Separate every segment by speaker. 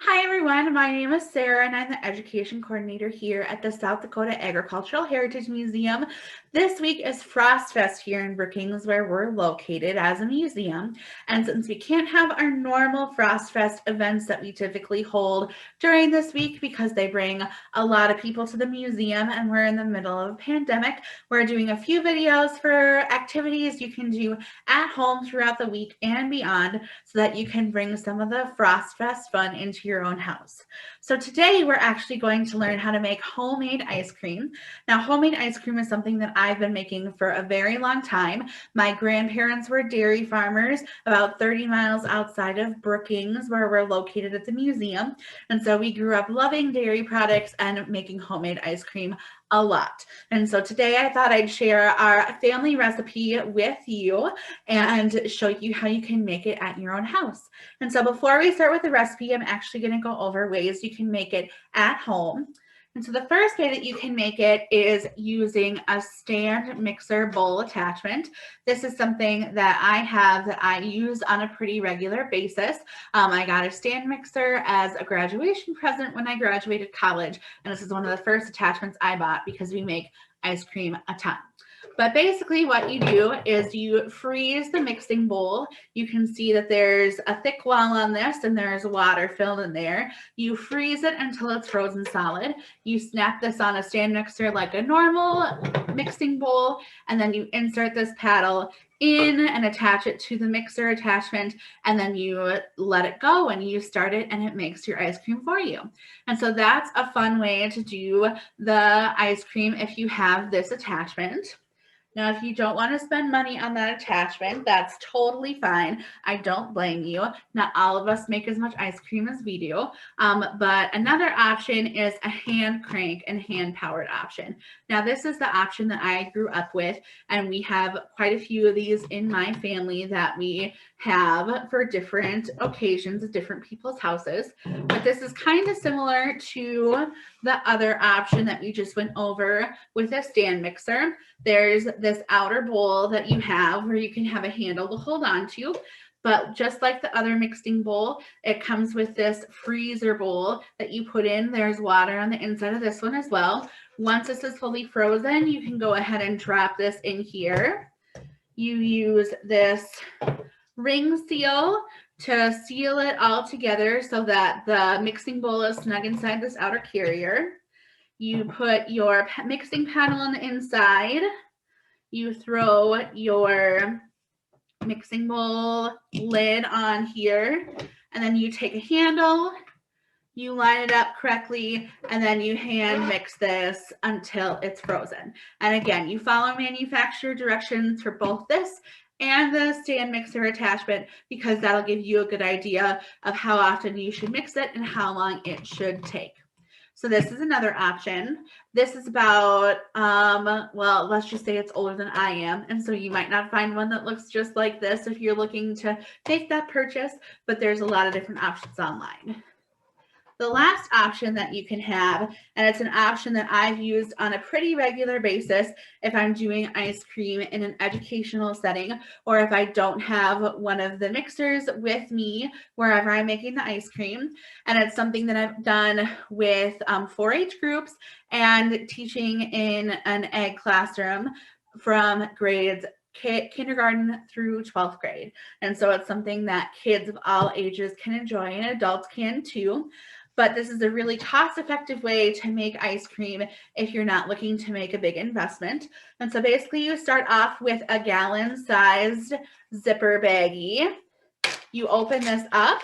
Speaker 1: Hi everyone, my name is Sarah and I'm the Education Coordinator here at the South Dakota Agricultural Heritage Museum. This week is Frost Fest here in Brookings where we're located as a museum. And since we can't have our normal Frost Fest events that we typically hold during this week because they bring a lot of people to the museum and we're in the middle of a pandemic, we're doing a few videos for activities you can do at home throughout the week and beyond so that you can bring some of the Frost Fest fun into your own house. So today we're actually going to learn how to make homemade ice cream. Now, homemade ice cream is something that I've been making for a very long time. My grandparents were dairy farmers about 30 miles outside of Brookings, where we're located at the museum. And so we grew up loving dairy products and making homemade ice cream a lot. And so today I thought I'd share our family recipe with you and show you how you can make it at your own house. And so before we start with the recipe, I'm actually going to go over ways you can make it at home. And so the first way that you can make it is using a stand mixer bowl attachment. This is something that I use on a pretty regular basis. I got a stand mixer as a graduation present when I graduated college. And this is one of the first attachments I bought because we make ice cream a ton. But basically what you do is you freeze the mixing bowl. You can see that there's a thick wall on this and there's water filled in there. You freeze it until it's frozen solid. You snap this on a stand mixer like a normal mixing bowl, and then you insert this paddle in and attach it to the mixer attachment, and then you let it go and you start it and it makes your ice cream for you. And so that's a fun way to do the ice cream if you have this attachment. Now, if you don't want to spend money on that attachment, that's totally fine. I don't blame you. Not all of us make as much ice cream as we do. But another option is a hand crank and hand powered option. Now, this is the option that I grew up with, and we have quite a few of these in my family that we have for different occasions at different people's houses. But this is kind of similar to the other option that we just went over with a stand mixer. There's this outer bowl that you have where you can have a handle to hold on to. But just like the other mixing bowl, it comes with this freezer bowl that you put in. There's water on the inside of this one as well. Once this is fully frozen, you can go ahead and drop this in here. You use this ring seal to seal it all together so that the mixing bowl is snug inside this outer carrier. You put your mixing paddle on the inside. You throw your mixing bowl lid on here, and then you take a handle, you line it up correctly, and then you hand mix this until it's frozen. And again, you follow manufacturer directions for both this and the stand mixer attachment because that'll give you a good idea of how often you should mix it and how long it should take. So this is another option. This is about, well, let's just say it's older than I am. And so you might not find one that looks just like this if you're looking to make that purchase, but there's a lot of different options online. The last option that you can have, and it's an option that I've used on a pretty regular basis if I'm doing ice cream in an educational setting, or if I don't have one of the mixers with me wherever I'm making the ice cream. And it's something that I've done with 4-H groups and teaching in an ag classroom from grades kindergarten through 12th grade. And so it's something that kids of all ages can enjoy and adults can too. But this is a really cost-effective way to make ice cream if you're not looking to make a big investment. And so basically you start off with a gallon-sized zipper baggie. You open this up,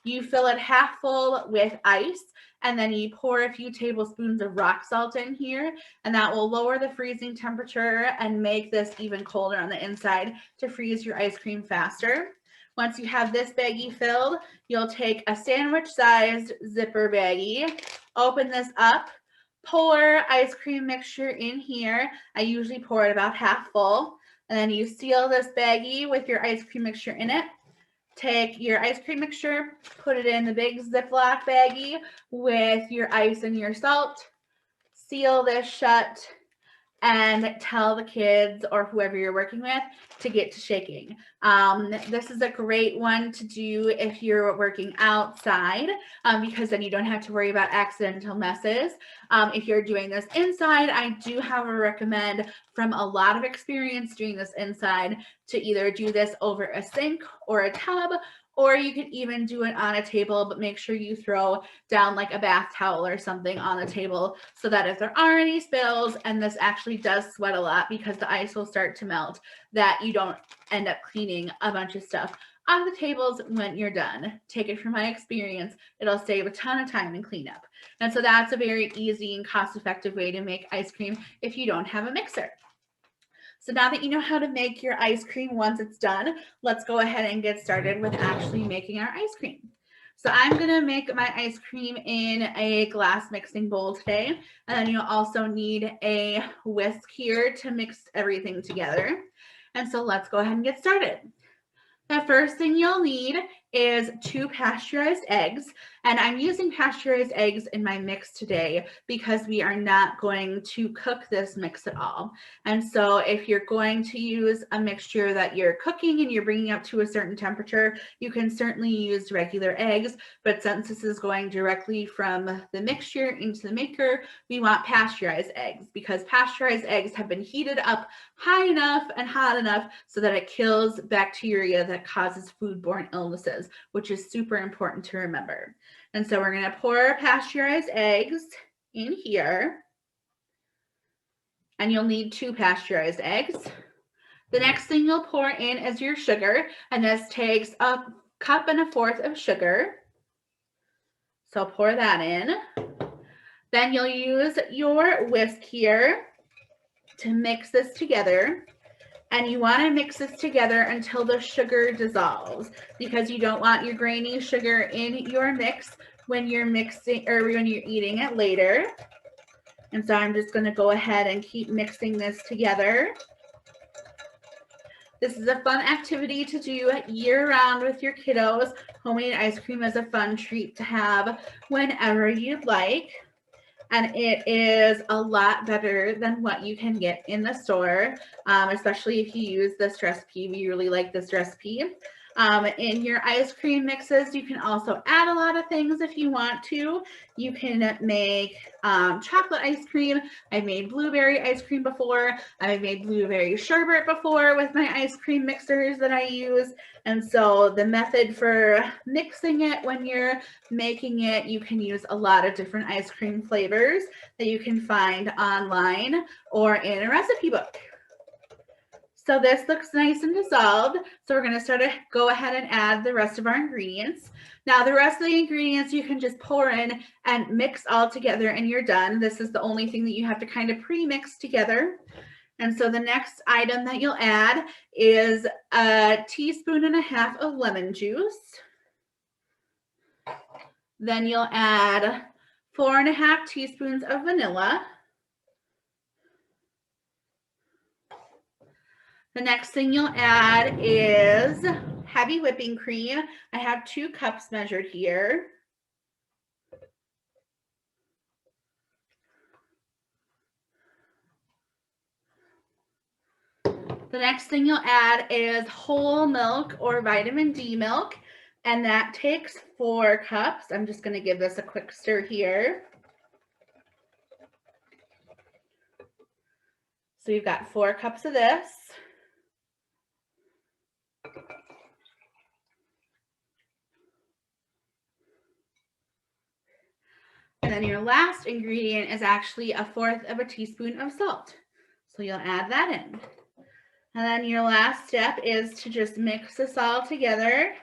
Speaker 1: you fill it half full with ice, and then you pour a few tablespoons of rock salt in here, and that will lower the freezing temperature and make this even colder on the inside to freeze your ice cream faster. Once you have this baggie filled, you'll take a sandwich-sized zipper baggie, open this up, pour ice cream mixture in here. I usually pour it about half full, and then you seal this baggie with your ice cream mixture in it. Take your ice cream mixture, put it in the big Ziploc baggie with your ice and your salt, seal this shut, and tell the kids or whoever you're working with to get to shaking. This is a great one to do if you're working outside, because then you don't have to worry about accidental messes. If you're doing this inside, I do have a recommend from a lot of experience doing this inside to either do this over a sink or a tub, or you can even do it on a table, but make sure you throw down like a bath towel or something on the table so that if there are any spills, and this actually does sweat a lot because the ice will start to melt, that you don't end up cleaning a bunch of stuff off the tables when you're done. Take it from my experience. It'll save a ton of time in cleanup. And so that's a very easy and cost-effective way to make ice cream if you don't have a mixer. So now that you know how to make your ice cream once it's done, let's go ahead and get started with actually making our ice cream. So I'm going to make my ice cream in a glass mixing bowl today. And then you'll also need a whisk here to mix everything together. And so let's go ahead and get started. The first thing you'll need is 2 pasteurized eggs, and I'm using pasteurized eggs in my mix today because we are not going to cook this mix at all. And so if you're going to use a mixture that you're cooking and you're bringing up to a certain temperature, you can certainly use regular eggs, but since this is going directly from the mixture into the maker, we want pasteurized eggs because pasteurized eggs have been heated up high enough and hot enough so that it kills bacteria that causes foodborne illnesses, which is super important to remember. And so we're going to pour pasteurized eggs in here, and you'll need 2 pasteurized eggs. The next thing you'll pour in is your sugar, and this takes 1.25 cups of sugar. So pour that in. Then you'll use your whisk here to mix this together. And you want to mix this together until the sugar dissolves, because you don't want your grainy sugar in your mix when you're mixing or when you're eating it later. And so I'm just going to go ahead and keep mixing this together. This is a fun activity to do year-round with your kiddos. Homemade ice cream is a fun treat to have whenever you'd like. And it is a lot better than what you can get in the store, especially if you use this recipe. We really like this recipe. In your ice cream mixes, you can also add a lot of things if you want to. You can make chocolate ice cream. I've made blueberry ice cream before. I've made blueberry sherbet before with my ice cream mixers that I use. And so the method for mixing it when you're making it, you can use a lot of different ice cream flavors that you can find online or in a recipe book. So this looks nice and dissolved. So we're going to go ahead and add the rest of our ingredients. Now the rest of the ingredients you can just pour in and mix all together and you're done. This is the only thing that you have to kind of pre-mix together. And so the next item that you'll add is 1.5 teaspoons of lemon juice. Then you'll add 4.5 teaspoons of vanilla. The next thing you'll add is heavy whipping cream. I have 2 cups measured here. The next thing you'll add is whole milk or vitamin D milk, and that takes 4 cups. I'm just going to give this a quick stir here. So you've got 4 cups of this. And then your last ingredient is actually 1/4 teaspoon of salt. So you'll add that in. And then your last step is to just mix this all together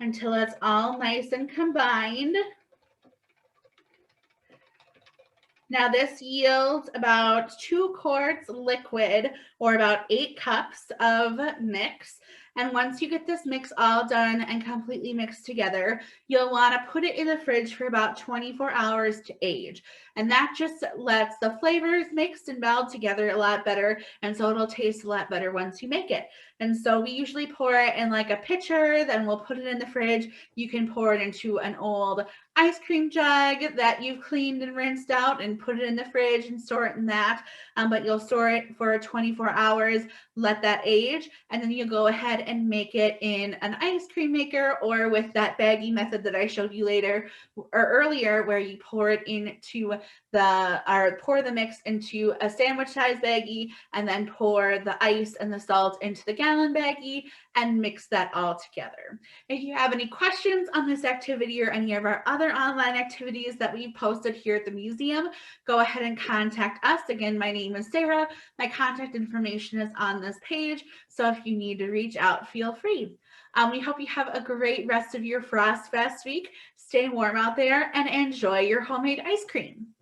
Speaker 1: until it's all nice and combined. Now this yields about 2 quarts liquid, or about 8 cups of mix. And once you get this mix all done and completely mixed together, you'll want to put it in the fridge for about 24 hours to age. And that just lets the flavors mix and meld together a lot better. And so it'll taste a lot better once you make it. And so we usually pour it in like a pitcher, then we'll put it in the fridge. You can pour it into an old ice cream jug that you've cleaned and rinsed out and put it in the fridge and store it in that. But you'll store it for 24 hours, let that age, and then you'll go ahead and make it in an ice cream maker or with that baggie method that I showed you later or earlier, where you pour it into pour the mix into a sandwich size baggie and then pour the ice and the salt into the gallon baggie and mix that all together. If you have any questions on this activity or any of our other online activities that we've posted here at the museum, go ahead and contact us. Again, my name is Sarah. My contact information is on this page. So if you need to reach out, feel free. We hope you have a great rest of your Frost Fest week. Stay warm out there and enjoy your homemade ice cream.